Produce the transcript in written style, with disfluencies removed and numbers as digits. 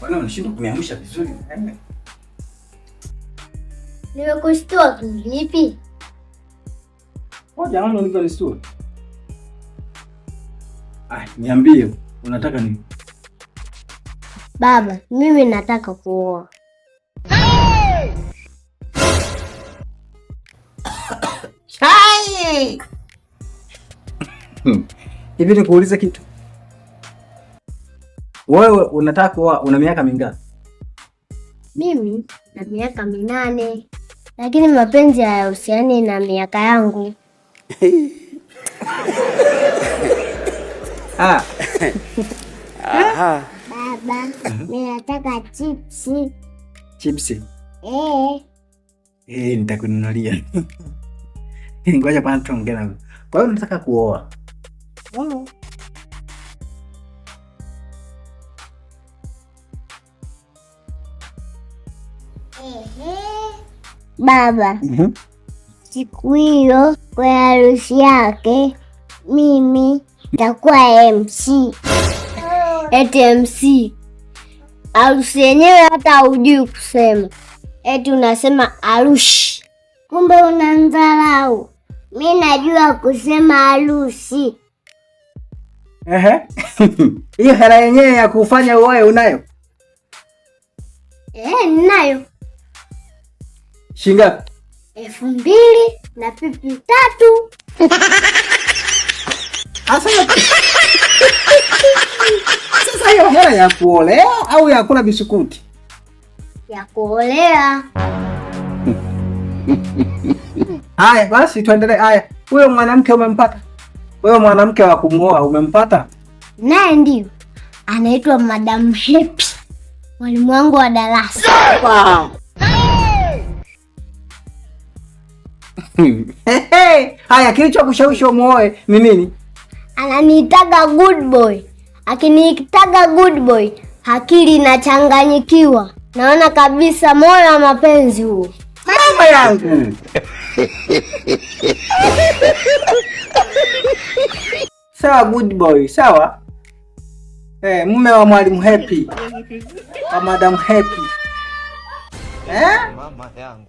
Bwana unashindwa kuniamsha vizuri. Nimekushtua kivipi? Jamani unanishtua. Niambie unataka nini? Baba, mimi nataka kuoa. Chai! Hivi nikuulize kitu. Wewe unataka kuoa una miaka mingapi? Mimi na miaka 8. Lakini mapenzi hayahusiani na miaka yangu. Baba, mimi nataka chipsi. Chipsi? Nitakununulia. Ngoja kwanza tuongee na wewe. Kwa hiyo unataka kuoa? Baba, siku hiyo kwa harusi yake mimi nitakuwa MC. Eti MC. Harusi yenyewe hata hujui kusema. Eti unasema harusi. Kumbe unanidharau. Mimi najua kusema harusi. Hiyo hela yenyewe ya kufanya uoe unayo? Ninayo. Shingapi? 2,000 na pipi 3. Sasa hiyo hela ya kuolea au ya kula bisukuti? Ya kuolea. Haya basi tuendelee. Haya, huyo mwanamke umempata? Wewe mwanamke wa kumuoa umempata? Naye ndio. Anaitwa Madam Happy. Mwalimu wangu wa darasa. Haya, kilicho kushawishi umuoe ni nini? Ananiitaga good boy. Akiniitaga good boy, akili inachanganyikiwa. Naona kabisa moyo wa mapenzi huo. Mama yangu. Sawa good boy, sawa. Mume wa Mwalimu Happy. Wa Madam Happy. Mama yangu.